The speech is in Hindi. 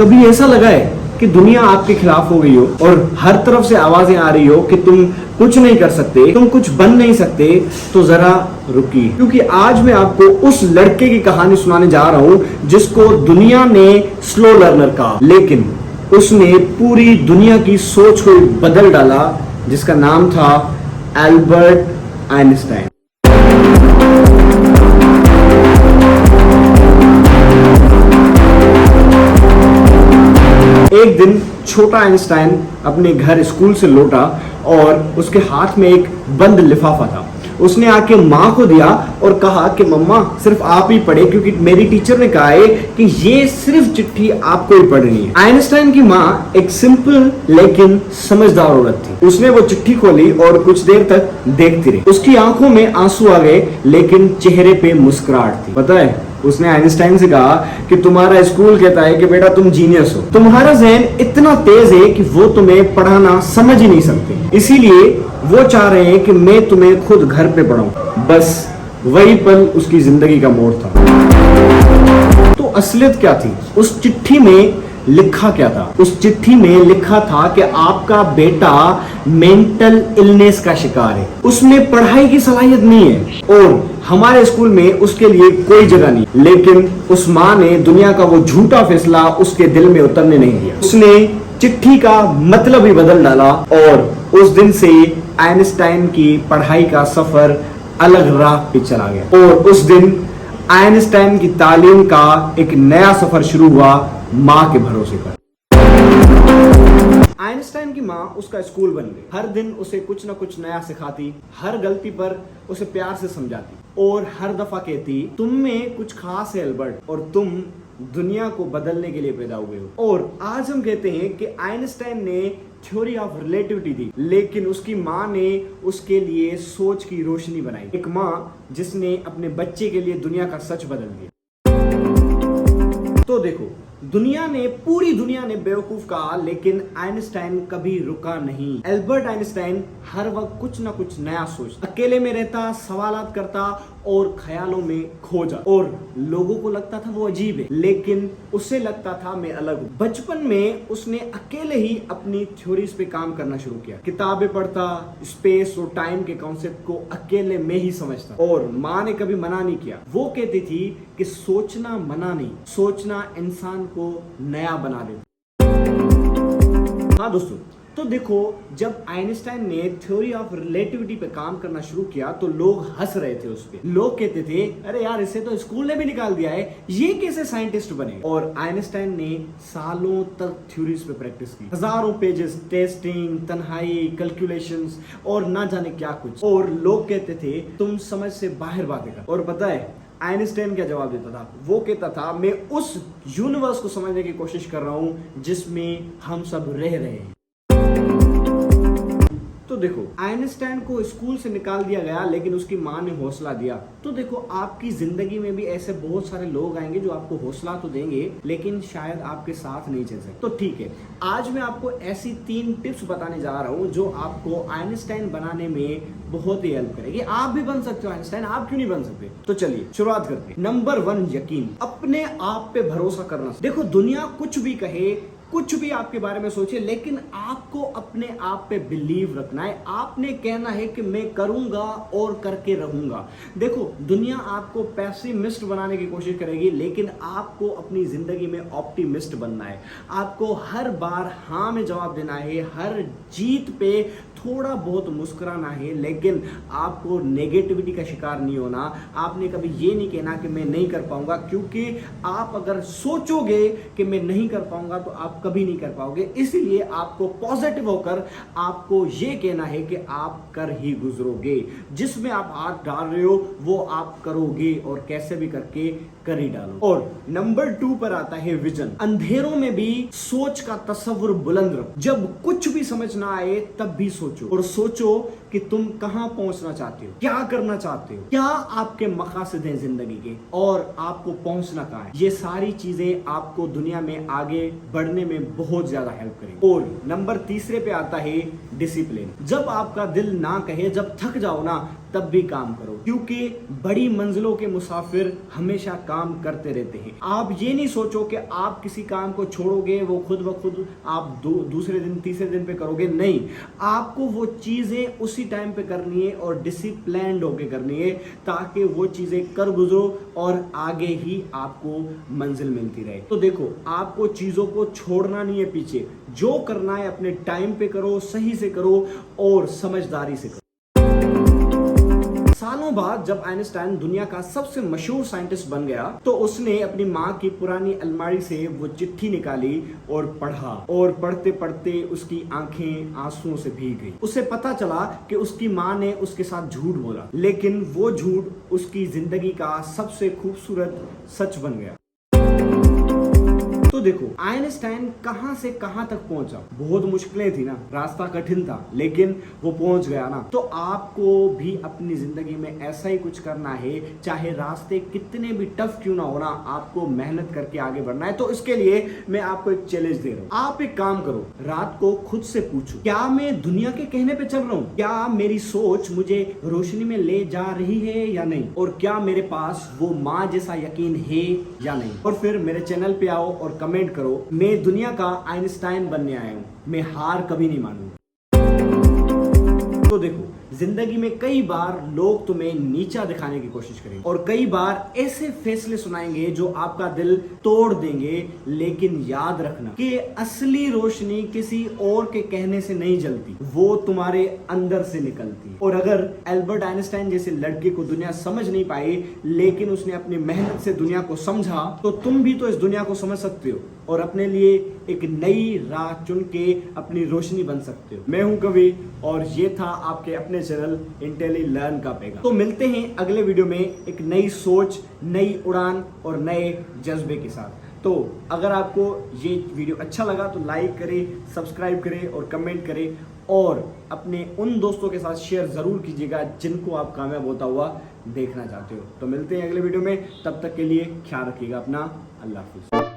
कभी ऐसा लगा है कि दुनिया आपके खिलाफ हो गई हो और हर तरफ से आवाजें आ रही हो कि तुम कुछ नहीं कर सकते, तुम कुछ बन नहीं सकते? तो जरा रुकिए, क्योंकि आज मैं आपको उस लड़के की कहानी सुनाने जा रहा हूं जिसको दुनिया ने स्लो लर्नर कहा, लेकिन उसने पूरी दुनिया की सोच को बदल डाला, जिसका नाम था एल्बर्ट आइंस्टाइन। एक दिन छोटा आइंस्टाइन अपने घर स्कूल से लौटा और उसके हाथ में एक बंद लिफाफा था। उसने आके माँ को दिया और कहा कि मम्मा सिर्फ आप ही पढ़े, क्योंकि मेरी टीचर ने कहा है कि ये सिर्फ चिट्ठी आपको ही पढ़नी है। आइंस्टाइन की माँ एक सिंपल लेकिन समझदार औरत थी। उसने वो चिट्ठी खोली और कुछ देर तक देखती रही। उसकी आंखों में आंसू आ गए, लेकिन चेहरे पे मुस्कुराहट थी। पता है, उसने आइंस्टाइन से कहा कि तुम्हारा स्कूल कहता है कि बेटा तुम जीनियस हो, तुम्हारा जहन इतना तेज है कि वो तुम्हें पढ़ाना समझ ही नहीं सकते, इसीलिए वो चाह रहे हैं कि मैं तुम्हें खुद घर पे पढ़ाऊं। बस वही पल उसकी जिंदगी का मोड़ था। तो असलियत क्या थी? उस चिट्ठी में लिखा क्या था? उस चिट्ठी में लिखा था कि आपका बेटा मेंटल इलनेस का शिकार है, उसमें पढ़ाई की सलाहियत नहीं है और हमारे स्कूल में उसके लिए कोई जगह नहीं। लेकिन उस माँ ने दुनिया का वो झूठा फैसला उसके दिल में उतरने नहीं दिया। उसने चिट्ठी का मतलब ही बदल डाला और उस दिन से आइंस्टाइन की पढ़ाई का सफर अलग राह पे चला गया और उस दिन आइंस्टाइन की तालीम का एक नया सफर शुरू हुआ, माँ के भरोसे पर। आइंस्टाइन की माँ उसका स्कूल बन गई। हर दिन उसे कुछ ना कुछ नया सिखाती, हर गलती पर उसे प्यार से समझाती और हर दफा कहती तुम में कुछ खास है एल्बर्ट, और तुम दुनिया को बदलने के लिए पैदा हुए हो। और आज हम कहते हैं कि आइंस्टाइन ने थ्योरी ऑफ रिलेटिविटी दी, लेकिन उसकी माँ ने उसके लिए सोच की रोशनी बनाई। एक माँ जिसने अपने बच्चे के लिए दुनिया का सच बदल दिया। तो देखो, पूरी दुनिया ने बेवकूफ कहा, लेकिन आइंस्टाइन कभी रुका नहीं। एल्बर्ट आइंस्टाइन हर वक्त कुछ ना कुछ नया सोचता, अकेले में रहता, सवालात करता और ख्यालों में खो जाता, और लोगों को लगता था वो अजीब है, लेकिन उसे लगता था मैं अलग हूं। बचपन में उसने अकेले ही अपनी थ्योरीज पे काम करना शुरू किया, किताबें पढ़ता, स्पेस और टाइम के कॉन्सेप्ट को अकेले में ही समझता, और माँ ने कभी मना नहीं किया। वो कहती थी कि सोचना मना नहीं, सोचना इंसान को नया बना देता। हाँ दोस्तों, तो देखो, जब आइंस्टाइन ने थ्योरी ऑफ रिलेटिविटी पे काम करना शुरू किया तो लोग हंस रहे थे उस पे। लोग कहते थे अरे यार, इसे तो स्कूल ने भी निकाल दिया है, ये कैसे साइंटिस्ट बने? और आइंस्टाइन ने सालों तक थ्योरीज पे प्रैक्टिस की, हजारों पेजेस, टेस्टिंग, तन्हाई, कैलकुलेशंस और ना जाने क्या कुछ। और लोग कहते थे तुम समझ से बाहर बातें कर। और पता है आइंस्टाइन क्या जवाब देता था? वो कहता था मैं उस यूनिवर्स को समझने की कोशिश कर रहा हूं जिसमें हम सब रह रहे हैं। तो देखो, आइंस्टाइन को स्कूल से निकाल दिया गया, लेकिन उसकी माँ ने हौसला दिया। तो देखो, आपकी जिंदगी में भी ऐसे बहुत सारे लोग आएंगे जो आपको हौसला तो देंगे, लेकिन शायद आपके साथ नहीं चल सकते। तो ठीक है, आज मैं आपको ऐसी 3 टिप्स बताने जा रहा हूं जो आपको आइंस्टाइन बनाने में बहुत ही हेल्प करेगी। आप भी बन सकते हो आइंस्टाइन, आप क्यों नहीं बन सकते? तो चलिए शुरुआत करते हैं। नंबर 1, यकीन, अपने आप पे भरोसा करना। देखो, दुनिया कुछ भी कहे, कुछ भी आपके बारे में सोचे, लेकिन आपको अपने आप पे बिलीव रखना है। आपने कहना है कि मैं करूंगा और करके रहूंगा। देखो, दुनिया आपको पेसिमिस्ट बनाने की कोशिश करेगी, लेकिन आपको अपनी जिंदगी में ऑप्टिमिस्ट बनना है। आपको हर बार हाँ में जवाब देना है, हर जीत पे थोड़ा बहुत मुस्कुराना है, लेकिन आपको नेगेटिविटी का शिकार नहीं होना। आपने कभी ये नहीं कहना कि मैं नहीं कर पाऊंगा, क्योंकि आप अगर सोचोगे कि मैं नहीं कर पाऊंगा तो आप कभी नहीं कर पाओगे। इसलिए आपको पॉजिटिव होकर आपको ये कहना है कि आप कर ही गुजरोगे। जिसमें आप हाथ डाल रहे हो वो आप करोगे, और कैसे भी करके कर ही डालो। और नंबर 2 पर आता है विजन। अंधेरों में भी सोच का तस्वुर बुलंद रखो। जब कुछ भी समझ ना आए तब भी सोचो, और सोचो कि तुम कहां पहुंचना चाहते हो, क्या करना चाहते हो, क्या आपके मकासद हैं जिंदगी के, और आपको पहुंचना कहां है। ये सारी चीजें आपको दुनिया में आगे बढ़ने में बहुत ज्यादा हेल्प करेंगे। और नंबर 3 पे आता है डिसिप्लिन। जब आपका दिल ना कहे, जब थक जाओ ना, तब भी काम करो, क्योंकि बड़ी मंजिलों के मुसाफिर हमेशा काम करते रहते हैं। आप ये नहीं सोचो कि आप किसी काम को छोड़ोगे, वो खुद ब खुद आप दूसरे दिन तीसरे दिन पे करोगे। नहीं, आपको वो चीजें उसी टाइम पे करनी है और डिसिप्लिन्ड होके करनी है, ताकि वो चीजें कर गुजरो और आगे ही आपको मंजिल मिलती रहे। तो देखो, आपको चीजों को छोड़ना नहीं है पीछे, जो करना है अपने टाइम पे करो, सही से करो और समझदारी से करो। सालों बाद जब आइंस्टाइन दुनिया का सबसे मशहूर साइंटिस्ट बन गया, तो उसने अपनी माँ की पुरानी अलमारी से वो चिट्ठी निकाली और पढ़ा, और पढ़ते पढ़ते उसकी आंखें आंसुओं से भीग गई। उसे पता चला कि उसकी माँ ने उसके साथ झूठ बोला, लेकिन वो झूठ उसकी जिंदगी का सबसे खूबसूरत सच बन गया। तो देखो, आइंस्टाइन कहां से कहां तक पहुंचा। बहुत मुश्किलें थी ना, रास्ता कठिन था, लेकिन वो पहुंच गया ना। तो आपको भी अपनी जिंदगी में ऐसा ही कुछ करना है, चाहे रास्ते कितने भी टफ क्यों ना हो ना, आपको मेहनत करके आगे बढ़ना है। तो इसके लिए मैं आपको एक चैलेंज दे रहा हूं। आप एक काम करो, रात को खुद से पूछो, क्या मैं दुनिया के कहने पे चल रहा हूं? क्या मेरी सोच मुझे रोशनी में ले जा रही है या नहीं? और क्या मेरे पास वो माँ जैसा यकीन है या नहीं? और फिर मेरे चैनल पे आओ और कमेंट करो, मैं दुनिया का आइंस्टाइन बनने आया हूं, मैं हार कभी नहीं मानूंगा। तो देखो, जिंदगी में कई बार लोग तुम्हें नीचा दिखाने की कोशिश करेंगे और कई बार ऐसे फैसले सुनाएंगे जो आपका दिल तोड़ देंगे, लेकिन याद रखना कि असली रोशनी किसी और के कहने से नहीं जलती, वो तुम्हारे अंदर से निकलती है। और अगर एल्बर्ट आइंस्टाइन जैसे लड़के को दुनिया समझ नहीं पाई, लेकिन उसने अपनी मेहनत से दुनिया को समझा, तो तुम भी तो इस दुनिया को समझ सकते हो और अपने लिए एक नई राह चुन के अपनी रोशनी बन सकते हो। मैं हूं कवि और ये था आपके अपने चैनल इंटेली लर्न का पैगाम। तो मिलते हैं अगले वीडियो में एक नई सोच, नई उड़ान और नए जज्बे के साथ। तो अगर आपको ये वीडियो अच्छा लगा तो लाइक करें, सब्सक्राइब करें और कमेंट करें, और अपने उन दोस्तों के साथ शेयर जरूर कीजिएगा जिनको आप कामयाब होता हुआ देखना चाहते हो। तो मिलते हैं अगले वीडियो में, तब तक के लिए ख्याल रखिएगा अपना। अल्लाह हाफिज।